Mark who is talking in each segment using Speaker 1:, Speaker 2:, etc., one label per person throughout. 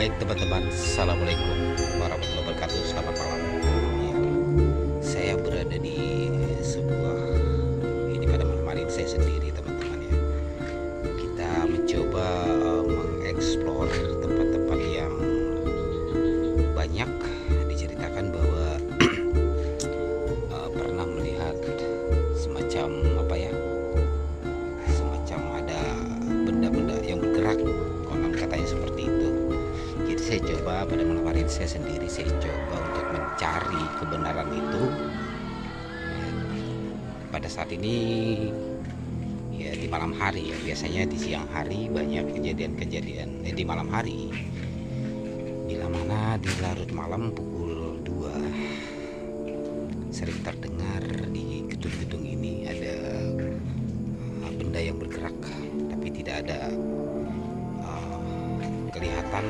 Speaker 1: Baik teman-teman, Assalamualaikum warahmatullahi wabarakatuh. Selamat malam. Ya, saya berada di sebuah ini pada malam hari ini saya sendiri teman-teman ya. Kita mencoba mengeksplor tempat-tempat yang banyak diceritakan bahwa pernah melihat semacam apa ya? Semacam ada benda-benda yang bergerak, konon katanya seperti itu. Jadi saya coba pada malam hari ini saya coba untuk mencari kebenaran itu. Pada saat ini ya di malam hari ya, biasanya di siang hari banyak kejadian-kejadian di malam hari. Bila mana di larut malam pukul 2 sering terdengar di gedung-gedung ini ada benda yang bergerak, tapi tidak ada kelihatan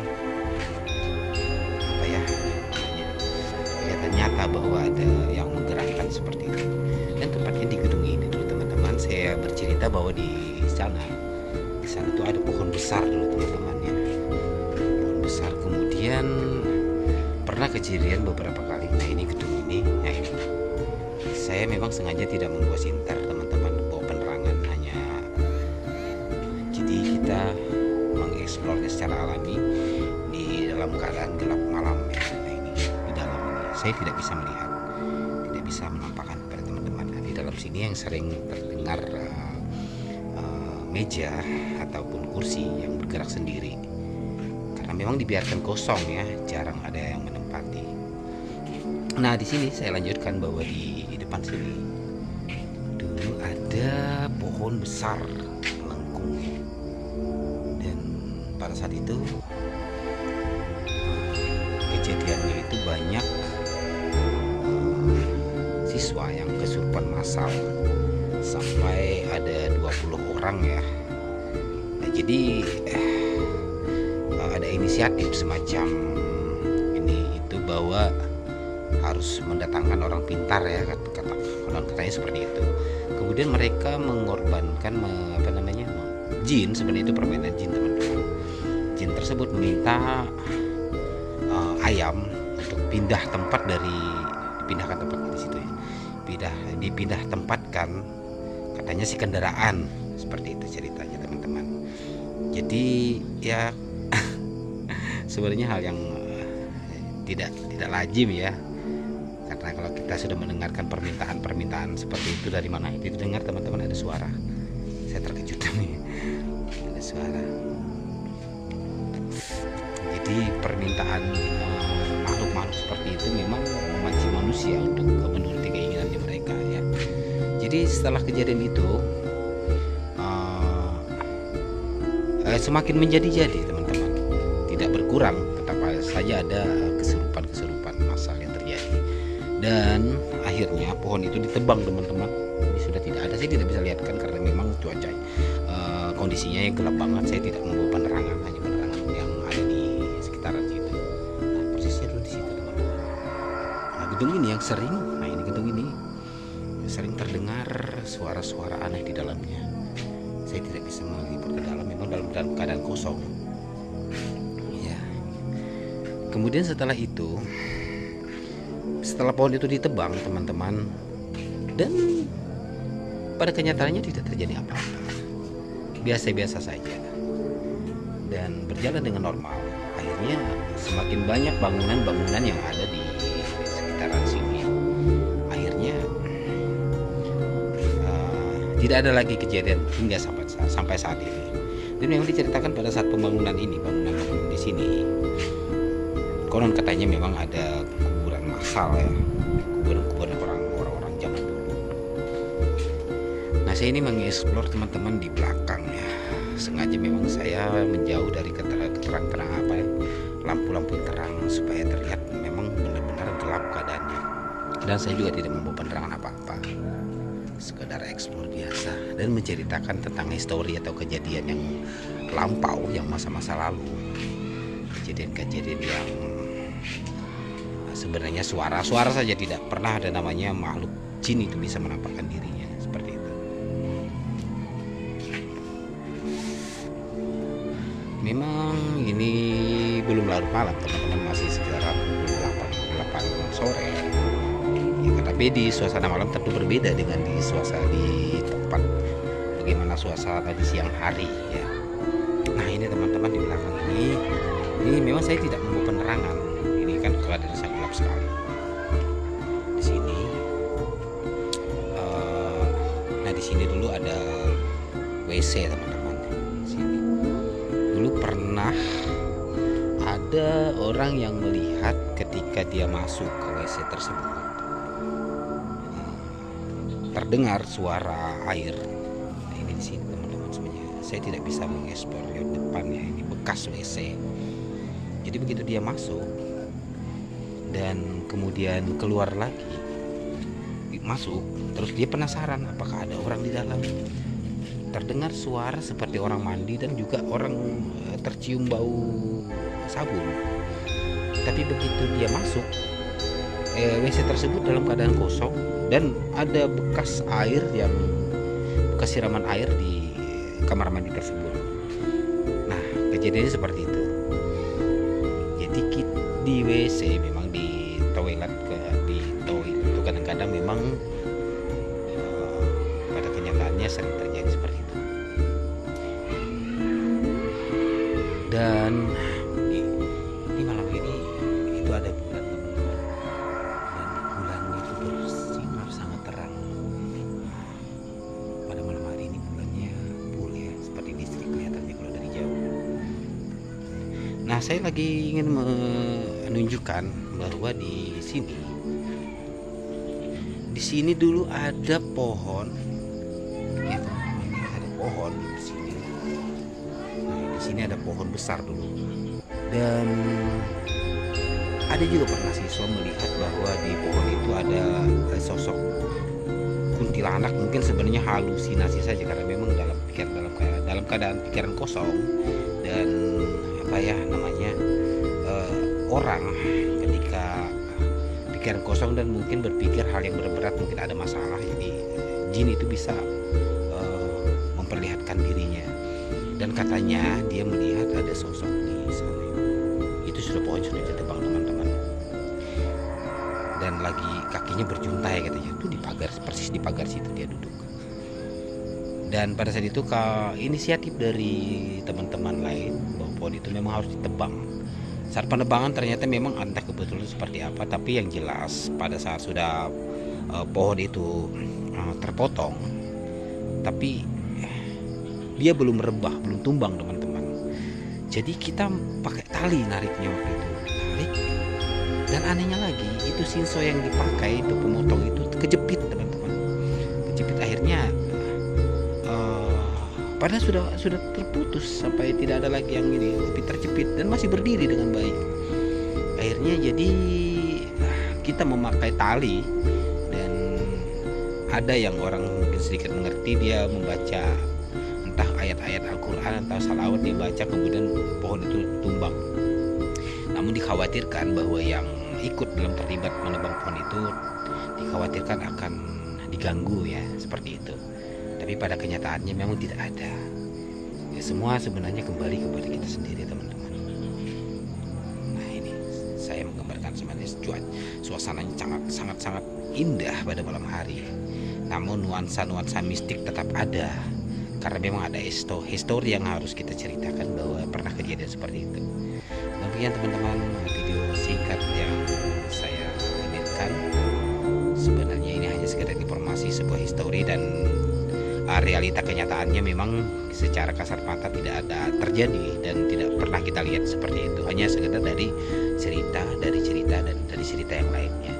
Speaker 1: apa ya namanya, kelihatan nyata bahwa ada yang menggerakkan seperti itu. Dan tempatnya di gedung ini dulu teman-teman, saya bercerita bahwa di sana tuh ada pohon besar dulu teman-teman ya, pohon besar. Kemudian pernah kejadian beberapa kali. Nah ini gedung ini, nah ini saya memang sengaja tidak membawa sinter teman-teman, bawa penerangan hanya, jadi kita mengeksplornya secara alami di dalam keadaan gelap malam ya. Nah ini di dalam ini saya tidak bisa melihat, tidak bisa menampakkan kepada teman-teman. Nah, di dalam sini yang sering terdengar meja ataupun kursi yang bergerak sendiri, karena memang dibiarkan kosong ya, jarang ada yang menempati. Nah di sini saya lanjutkan bahwa di depan sini dulu ada pohon besar melengkung ya. Dan pada saat itu kejadiannya itu banyak siswa yang kesurupan massal, sampai ada 20 orang ya. Nah, jadi ada inisiatif semacam ini itu bahwa harus mendatangkan orang pintar ya, katanya seperti itu. Kemudian mereka mengorbankan jin, sebenarnya itu permainan jin teman-teman. Jin tersebut meminta ayam untuk dipindahkan tempat di situ ya. Dipindah tempatkan katanya si kendaraan, seperti itu ceritanya teman-teman. Jadi ya sebenarnya hal yang tidak lazim ya, karena kalau kita sudah mendengarkan permintaan seperti itu, dari mana itu didengar teman-teman, ada suara. Saya terkejut nih, ada suara. Jadi permintaan makhluk-makhluk seperti itu memang memancing manusia untuk menuruti keinginannya mereka ya. Jadi setelah kejadian itu semakin menjadi-jadi teman-teman, tidak berkurang, tetap saja ada kesurupan massal yang terjadi. Dan akhirnya pohon itu ditebang teman-teman. Ini sudah tidak ada, saya tidak bisa lihatkan karena memang cuaca kondisinya yang gelap banget. Saya tidak membawa penerangan, hanya penerangan yang ada di sekitaran situ. Nah persisnya dulu di situ teman-teman. Nah gedung ini yang sering, gedung ini sering terdengar suara-suara aneh di dalamnya. Saya tidak bisa meliput ke dalam, memang dalam keadaan kosong ya. Kemudian setelah pohon itu ditebang teman-teman, dan pada kenyataannya tidak terjadi apa-apa, biasa-biasa saja dan berjalan dengan normal. Akhirnya semakin banyak bangunan-bangunan yang ada di sekitaran sini. Akhirnya tidak ada lagi kejadian hingga sampai saat ini. Dan memang diceritakan pada saat bangunan di sini, konon katanya memang ada kuburan massal ya, kuburan orang-orang zaman dulu. Nah saya ini mengeksplor teman-teman di belakang ya, sengaja memang saya menjauh dari keterang-terang lampu-lampu terang, supaya terlihat memang benar-benar gelap keadaannya. Dan saya juga tidak membawa penerangan apa-apa, sekedar eksplor biasa dan menceritakan tentang histori atau kejadian yang lampau, yang masa-masa lalu, kejadian-kejadian yang sebenarnya suara-suara saja, tidak pernah ada namanya makhluk jin itu bisa menampakkan dirinya seperti itu. Memang ini belum larut malam teman-teman, masih sekitar pukul 8 sore ya, tapi di suasana malam tentu berbeda dengan di tempat bagaimana suasana di siang hari ya. Nah ini teman-teman, di belakang ini memang saya tidak membawa penerangan, ini kan keadaan sangat gelap sekali di sini. Nah di sini dulu ada WC teman-teman. Sini dulu pernah ada orang yang melihat ketika dia masuk ke WC tersebut terdengar suara air. Nah, ini di sini teman-teman, sebenarnya saya tidak bisa mengekspor lewat depannya, ini bekas WC. Jadi begitu dia masuk dan kemudian keluar lagi, masuk terus dia penasaran apakah ada orang di dalam. Terdengar suara seperti orang mandi dan juga orang tercium bau sabun. Tapi begitu dia masuk, WC tersebut dalam keadaan kosong dan ada bekas siraman air di kamar mandi tersebut. Nah kejadiannya seperti itu. Jadi di WC memang di toilet itu kadang-kadang memang pada kenyataannya sering terjadi seperti itu. Dan ini malam ini itu ada bulan teman-teman, dan bulan itu bersinar sangat terang. Pada malam hari ini bulannya full ya, seperti listrik kelihatannya kalau dari jauh. Nah saya lagi ingin menunjukkan bahwa di sini dulu ada pohon ya teman-teman, ini ada pohon di sini. Nah, di sini ada pohon besar dulu, dan ada juga pernah siswa melihat bahwa di pohon itu ada sosok kuntilanak. Mungkin sebenarnya halusinasi saja karena memang dalam keadaan pikiran kosong dan orang ketika pikiran kosong dan mungkin berpikir hal yang berat mungkin ada masalah, jadi jin itu bisa memperlihatkan dirinya. Dan katanya dia melihat ada sosok di sana. Itu pohon sudah ditebang teman-teman, dan lagi kakinya berjuntai katanya, itu persis di pagar situ dia duduk. Dan pada saat itu inisiatif dari teman-teman lain bahwa pohon itu memang harus ditebang. Saat penebangan ternyata memang entah kebetulan seperti apa, tapi yang jelas pada saat sudah pohon itu terpotong, tapi dia belum merebah, belum tumbang teman-teman. Jadi kita pakai tali nariknya waktu itu, dan anehnya lagi itu sinso yang dipakai itu pemotong itu kejepit teman-teman, kejepit. Akhirnya padahal sudah terputus sampai tidak ada lagi yang ini, tapi terjepit dan masih berdiri dengan baik. Akhirnya jadi kita memakai tali, dan ada yang orang mungkin sedikit mengerti, dia membaca entah ayat-ayat Al-Quran atau salawat, dia baca, kemudian pohon itu tumbang. Namun dikhawatirkan bahwa yang ikut dalam terlibat menebang pohon itu dikhawatirkan akan diganggu ya, seperti itu. Tapi pada kenyataannya memang tidak ada ya, semua sebenarnya kembali kepada kita sendiri teman-teman. Nah ini saya menggambarkan sebenarnya suasananya sangat indah pada malam hari, namun nuansa mistik tetap ada, karena memang ada histori yang harus kita ceritakan bahwa pernah kejadian seperti itu. Demikian teman-teman video singkat yang saya hadirkan. Sebenarnya ini hanya sekedar informasi, sebuah histori, dan realita kenyataannya memang secara kasat mata tidak ada terjadi dan tidak pernah kita lihat seperti itu, hanya sekedar dari cerita dan dari cerita yang lainnya.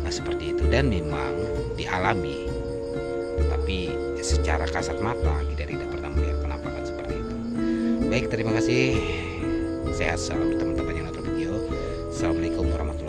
Speaker 1: Nah seperti itu, dan memang dialami, tapi secara kasat mata kita tidak pernah melihat penampakan seperti itu. Baik, terima kasih, sehat selalu teman-teman yang nonton video. Assalamualaikum warahmatullahi wabarakatuh.